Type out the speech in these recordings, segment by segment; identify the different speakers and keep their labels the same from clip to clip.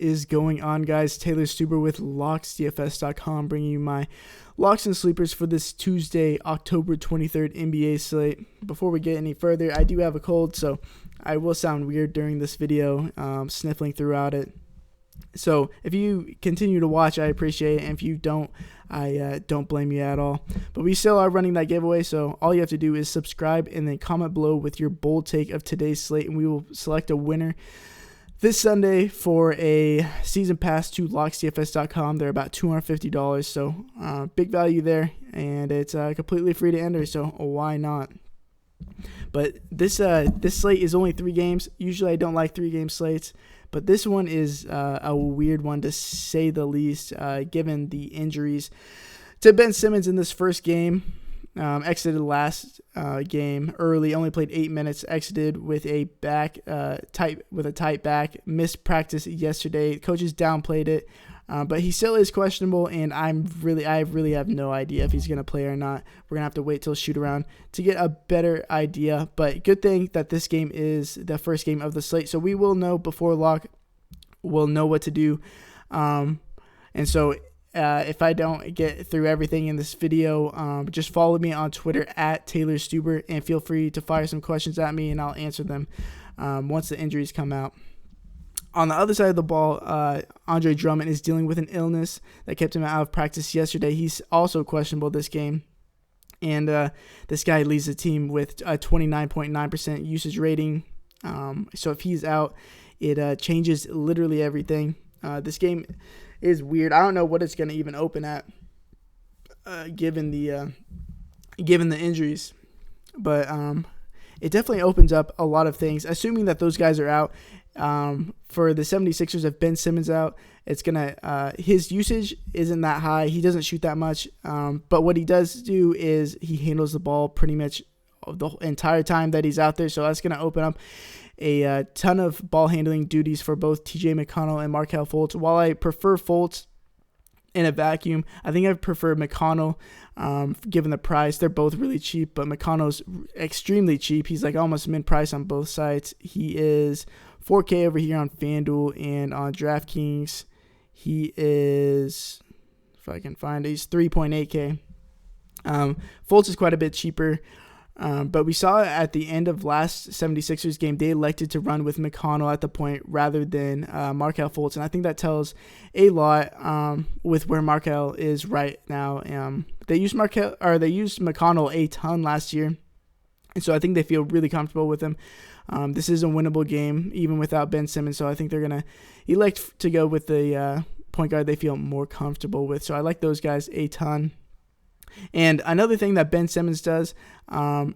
Speaker 1: is going on, guys? Taylor Stuber with LocksDFS.com, bringing you my locks and sleepers for this Tuesday, October 23rd NBA slate. Before we get any further, I do have a cold, so I will sound weird during this video, sniffling throughout it. So if you continue to watch, I appreciate it, and if you don't, I don't blame you at all. But we still are running that giveaway, so all you have to do is subscribe and then comment below with your bold take of today's slate, and we will select a winner this Sunday for a season pass to LocksDFS.com. They're about $250, so big value there, and it's completely free to enter, so why not? But this slate is only 3 games. Usually I don't like 3-game slates, but this one is a weird one to say the least, given the injuries to Ben Simmons in this first game. Exited last game early, only played 8 minutes, exited with a tight back, missed practice yesterday. Coaches downplayed it, but he still is questionable, and I really have no idea if he's going to play or not. We're going to have to wait till shoot around to get a better idea, but good thing that this game is the first game of the slate, so we will know before lock. We'll know what to do, and so if I don't get through everything in this video, just follow me on Twitter at Taylor Stuber, and feel free to fire some questions at me, and I'll answer them once the injuries come out. On the other side of the ball, Andre Drummond is dealing with an illness that kept him out of practice yesterday. He's also questionable this game, and this guy leads the team with a 29.9% usage rating. So if he's out, it changes literally everything. This game is weird. I don't know what it's going to even open at, given the injuries, but it definitely opens up a lot of things. Assuming that those guys are out, for the 76ers, if Ben Simmons out, it's gonna his usage isn't that high. He doesn't shoot that much, but what he does do is he handles the ball pretty much the entire time that he's out there. So that's gonna open up a ton of ball handling duties for both TJ McConnell and Markelle Fultz. While I prefer Fultz in a vacuum, I think I prefer McConnell given the price. They're both really cheap, but McConnell's extremely cheap. He's like almost mid-price on both sides. He is $4K over here on FanDuel, and on DraftKings, he is, if I can find it, he's 3.8K. Fultz is quite a bit cheaper. But we saw at the end of last 76ers game, they elected to run with McConnell at the point rather than Markelle Fultz. And I think that tells a lot with where Markelle is right now. They used McConnell a ton last year. And so I think they feel really comfortable with him. This is a winnable game, even without Ben Simmons. So I think they're going to elect to go with the point guard they feel more comfortable with. So I like those guys a ton. And another thing that Ben Simmons does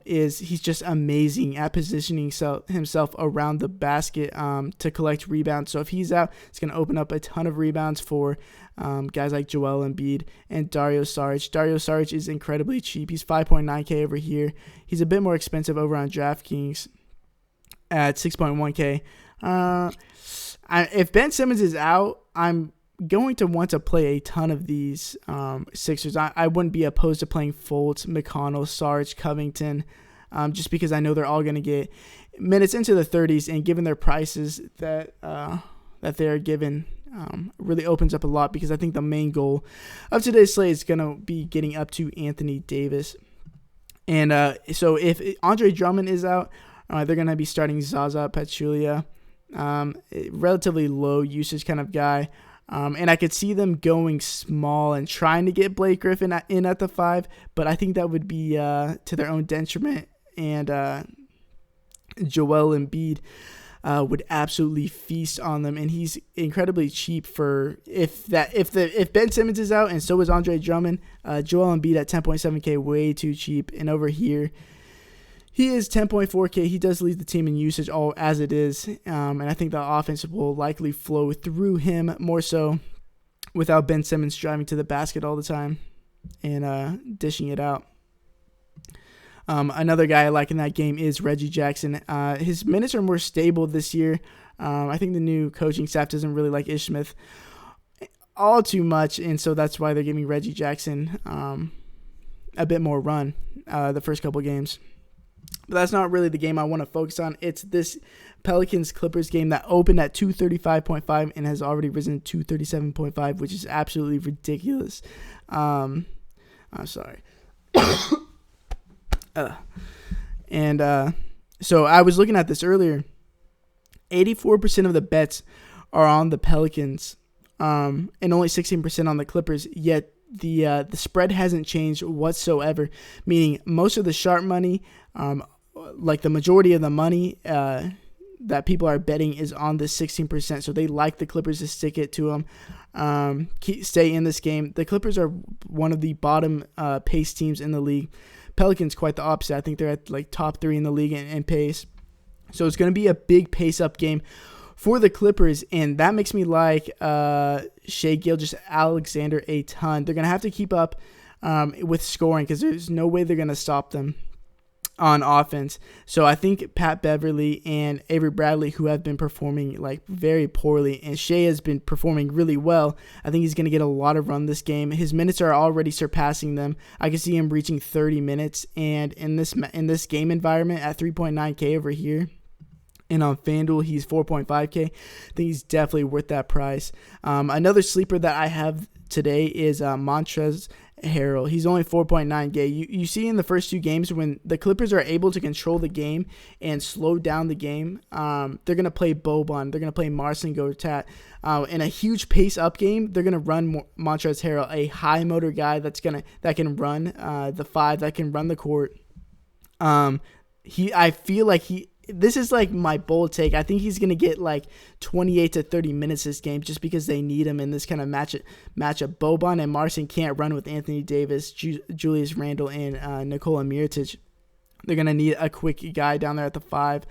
Speaker 1: is he's just amazing at positioning himself around the basket to collect rebounds. So if he's out, it's going to open up a ton of rebounds for guys like Joel Embiid and Dario Saric. Dario Saric is incredibly cheap. He's 5.9K over here. He's a bit more expensive over on DraftKings at 6.1K. If Ben Simmons is out, I'm going to want to play a ton of these Sixers. I wouldn't be opposed to playing Fultz, McConnell, Sarge, Covington, just because I know they're all going to get minutes into the 30s, and given their prices that they're given, really opens up a lot, because I think the main goal of today's slate is going to be getting up to Anthony Davis. And so if Andre Drummond is out, they're going to be starting Zaza Pachulia, relatively low usage kind of guy. And I could see them going small and trying to get Blake Griffin in at the 5, but I think that would be to their own detriment. And Joel Embiid would absolutely feast on them, and he's incredibly cheap for if Ben Simmons is out and so is Andre Drummond. Joel Embiid at 10.7K, way too cheap. And over here, he is 10.4K. He does lead the team in usage all as it is, and I think the offense will likely flow through him more so without Ben Simmons driving to the basket all the time and dishing it out. Another guy I like in that game is Reggie Jackson. His minutes are more stable this year. I think the new coaching staff doesn't really like Ish Smith all too much, and so that's why they're giving Reggie Jackson a bit more run the first couple games. But that's not really the game I want to focus on. It's this Pelicans-Clippers game that opened at 235.5 and has already risen to 237.5, which is absolutely ridiculous. I'm sorry. So I was looking at this earlier. 84% of the bets are on the Pelicans, and only 16% on the Clippers. Yet the spread hasn't changed whatsoever. Meaning most of the sharp money, like the majority of the money that people are betting, is on this 16%. So they like the Clippers to stick it to them, stay in this game. The Clippers are one of the bottom pace teams in the league. Pelicans quite the opposite. I think they're at like top 3 in the league in pace. So it's going to be a big pace-up game for the Clippers, and that makes me like Shai Gilgeous-Alexander a ton. They're going to have to keep up with scoring because there's no way they're going to stop them on offense. So I think Pat Beverly and Avery Bradley, who have been performing like very poorly, and Shai has been performing really well, I think he's going to get a lot of run this game. His minutes are already surpassing them. I can see him reaching 30 minutes, and in this game environment at 3.9K over here, and on FanDuel, he's 4.5K. I think he's definitely worth that price. Another sleeper that I have today is Montrezl Harrell. He's only 4.9K. You see in the first 2 games when the Clippers are able to control the game and slow down the game, they're going to play Boban. They're going to play Marcin Gortat. In a huge pace-up game, they're going to run Montrezl Harrell, a high-motor guy that can run the 5, that can run the court. I feel like this is like my bold take. I think he's going to get like 28 to 30 minutes this game just because they need him in this kind of matchup. Boban and Marcin can't run with Anthony Davis, Julius Randle, and Nikola Mirotic. They're going to need a quick guy down there at the 5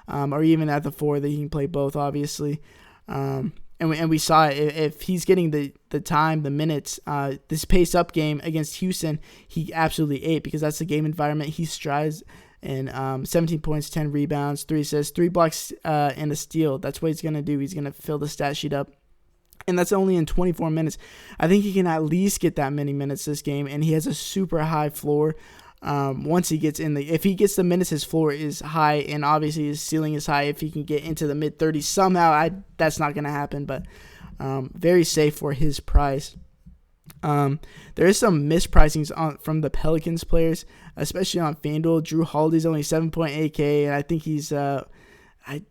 Speaker 1: or even at the 4 that he can play both, obviously. And we saw it. If he's getting the time, the minutes, this pace-up game against Houston, he absolutely ate because that's the game environment he strives. And 17 points, 10 rebounds, 3 assists, 3 blocks, and a steal. That's what he's going to do. He's going to fill the stat sheet up. And that's only in 24 minutes. I think he can at least get that many minutes this game, and he has a super high floor. Once he gets if he gets the minutes, his floor is high, and obviously his ceiling is high. If he can get into the mid-30s somehow, that's not going to happen, but very safe for his price. There is some mispricings from the Pelicans players, especially on FanDuel. Drew Holiday's only 7.8K, and I think he's I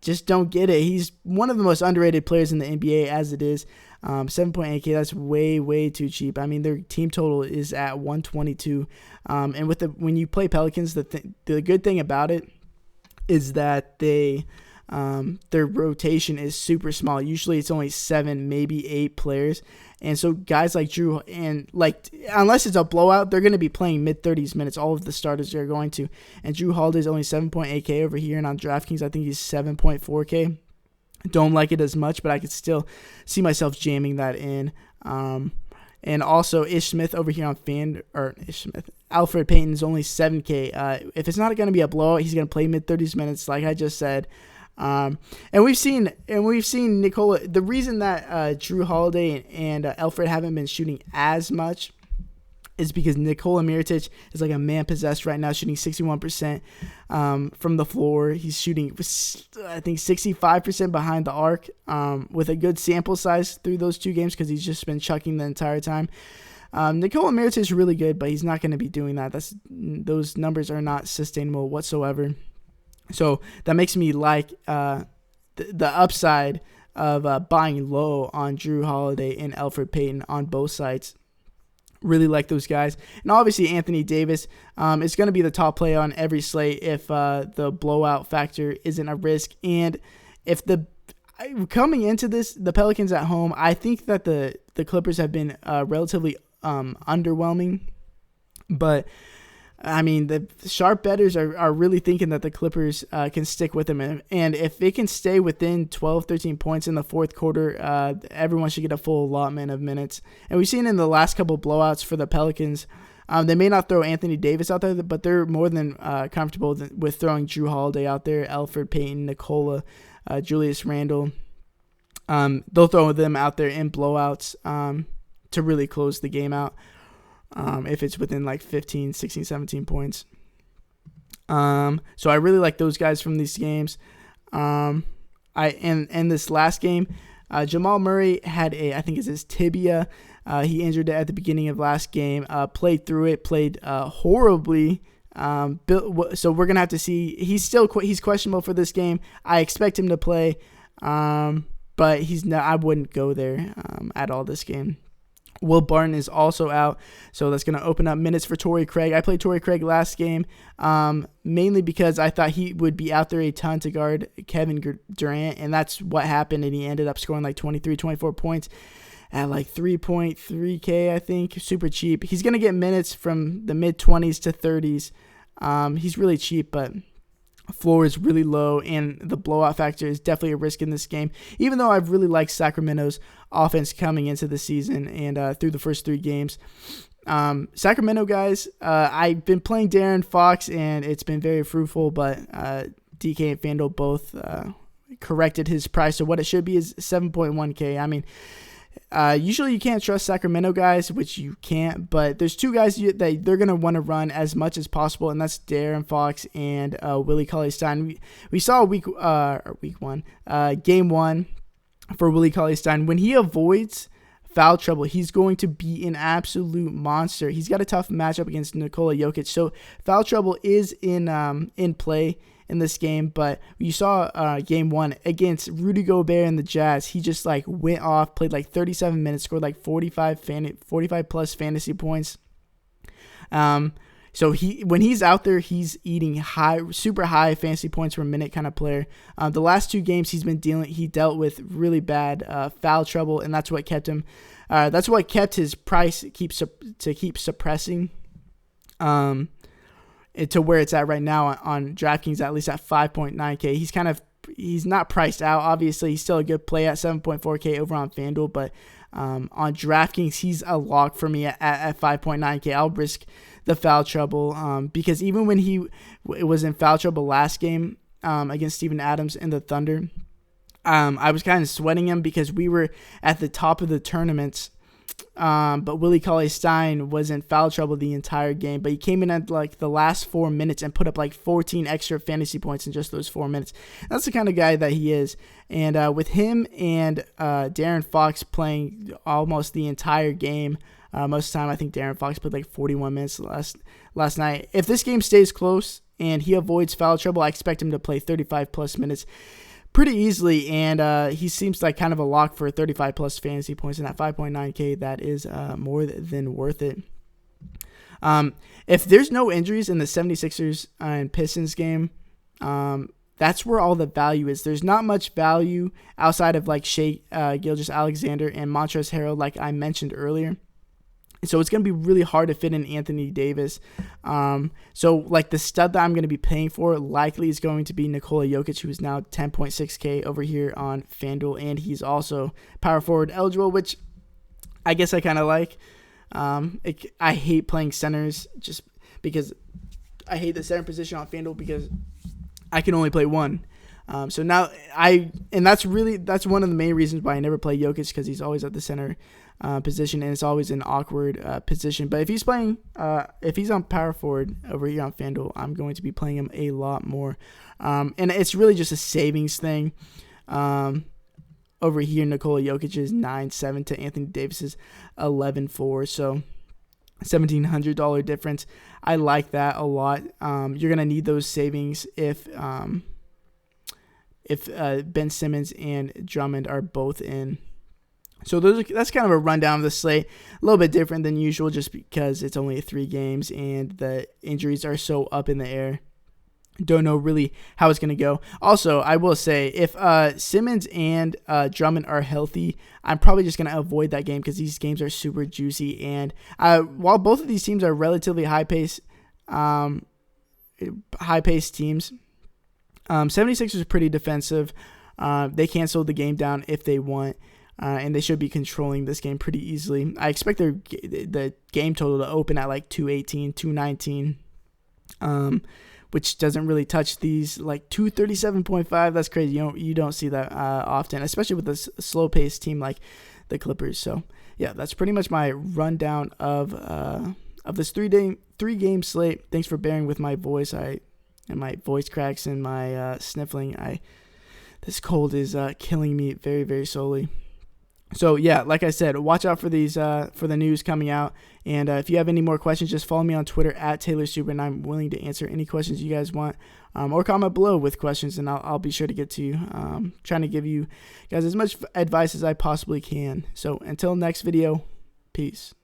Speaker 1: just don't get it. He's one of the most underrated players in the NBA as it is. 7.8K, that's way, way too cheap. I mean, their team total is at 122. And when you play Pelicans, the good thing about it is that their rotation is super small. Usually it's only 7, maybe 8 players. And so guys like Drew, and unless it's a blowout, they're going to be playing mid-30s minutes. All of the starters are going to. And Drew Holiday's only 7.8K over here, and on DraftKings, I think he's 7.4K. Don't like it as much, but I could still see myself jamming that in. And also Ish Smith over here on Alfred Payton's only 7K. If it's not going to be a blowout, he's going to play mid-30s minutes, like I just said. And we've seen Nikola. The reason that Drew Holiday and Alfred haven't been shooting as much is because Nikola Mirotic is like a man possessed right now, shooting 61% from the floor. He's shooting, I think, 65% behind the arc with a good sample size through those 2 games because he's just been chucking the entire time. Nikola Mirotic is really good, but he's not going to be doing that. Those numbers are not sustainable whatsoever. So that makes me like the upside of buying low on Drew Holiday and Alfred Payton on both sides. Really like those guys. And obviously Anthony Davis is going to be the top play on every slate if the blowout factor isn't a risk. And if coming into this, the Pelicans at home, I think that the Clippers have been relatively underwhelming. But I mean, the sharp bettors are really thinking that the Clippers can stick with them. And if it can stay within 12, 13 points in the fourth quarter, everyone should get a full allotment of minutes. And we've seen in the last couple blowouts for the Pelicans, they may not throw Anthony Davis out there, but they're more than comfortable with throwing Drew Holiday out there, Alfred Payton, Nikola, Julius Randle. They'll throw them out there in blowouts to really close the game out. If it's within like 15, 16, 17 points. So I really like those guys from these games. in this last game, Jamal Murray had I think it's his tibia. He injured it at the beginning of last game. Played through it. Played horribly. So we're gonna have to see. He's questionable for this game. I expect him to play, but he's not. I wouldn't go there at all this game. Will Barton is also out, so that's going to open up minutes for Torrey Craig. I played Torrey Craig last game, mainly because I thought he would be out there a ton to guard Kevin Durant, and that's what happened, and he ended up scoring like 23, 24 points at like 3.3K, I think. Super cheap. He's going to get minutes from the mid-20s to 30s. He's really cheap, but floor is really low, and the blowout factor is definitely a risk in this game, even though I've really liked Sacramento's offense coming into the season and through the first 3 games. Sacramento, guys, I've been playing De'Aaron Fox, and it's been very fruitful, but DK and FanDuel both corrected his price, so what it should be is 7.1K. I mean, usually you can't trust Sacramento guys, which you can't, but there's 2 guys that they're going to want to run as much as possible, and that's De'Aaron Fox and Willie Cauley-Stein. We saw game 1 for Willie Cauley-Stein. When he avoids foul trouble, he's going to be an absolute monster. He's got a tough matchup against Nikola Jokic, so foul trouble is in play in this game. But you saw game 1 against Rudy Gobert and the Jazz. He just like went off, played like 37 minutes, scored like 45 plus fantasy points. So when he's out there, he's eating super high fantasy points per minute kind of player. The last 2 games he dealt with really bad foul trouble, and that's what kept him. That's what kept his price keep suppressing. To where it's at right now on DraftKings, at least at 5.9K. He's not priced out. Obviously, he's still a good play at 7.4K over on FanDuel, but on DraftKings, he's a lock for me at 5.9K. I'll risk the foul trouble because even when he was in foul trouble last game against Steven Adams and the Thunder, I was kind of sweating him because we were at the top of the tournaments. But Willie Cauley-Stein was in foul trouble the entire game, but he came in at like the last 4 minutes and put up like 14 extra fantasy points in just those 4 minutes. That's the kind of guy that he is. And with him and De'Aaron Fox playing almost the entire game, most of the time I think De'Aaron Fox played like 41 minutes last night. If this game stays close and he avoids foul trouble, I expect him to play 35 plus minutes pretty easily, and he seems like kind of a lock for 35 plus fantasy points, and at 5.9K, that is more than worth it. If there's no injuries in the 76ers and Pistons game, that's where all the value is. There's not much value outside of like Shai Gilgeous-Alexander and Montrezl Harrell, like I mentioned earlier. So it's going to be really hard to fit in Anthony Davis. So like the stud that I'm going to be paying for likely is going to be Nikola Jokic, who is now 10.6K over here on FanDuel, and he's also power forward eligible, which I guess I kind of like. I hate playing centers just because I hate the center position on FanDuel because I can only play one. So now that's one of the main reasons why I never play Jokic, because he's always at the center position, and it's always an awkward position. But if he's on power forward over here on FanDuel, I'm going to be playing him a lot more. And it's really just a savings thing. Over here, Nikola Jokic is 9.7 to Anthony Davis's 11.4. So $1,700 difference. I like that a lot. You're gonna need those savings if Ben Simmons and Drummond are both in. So that's kind of a rundown of the slate. A little bit different than usual just because it's only 3 games and the injuries are so up in the air. Don't know really how it's going to go. Also, I will say, if Simmons and Drummond are healthy, I'm probably just going to avoid that game because these games are super juicy. And while both of these teams are relatively high-paced teams, 76ers are pretty defensive. They can slow the game down if they want, and they should be controlling this game pretty easily. I expect the game total to open at like 218, 219, which doesn't really touch these, like 237.5. That's crazy. You don't see that often, especially with a slow-paced team like the Clippers. So, yeah, that's pretty much my rundown of this three-game slate. Thanks for bearing with my voice. And my voice cracks and my sniffling. This cold is killing me very, very slowly. So, yeah, like I said, watch out for these for the news coming out. And if you have any more questions, just follow me on Twitter at TaylorStuber, and I'm willing to answer any questions you guys want. Or comment below with questions, and I'll be sure to get to you. Trying to give you guys as much advice as I possibly can. So, until next video, peace.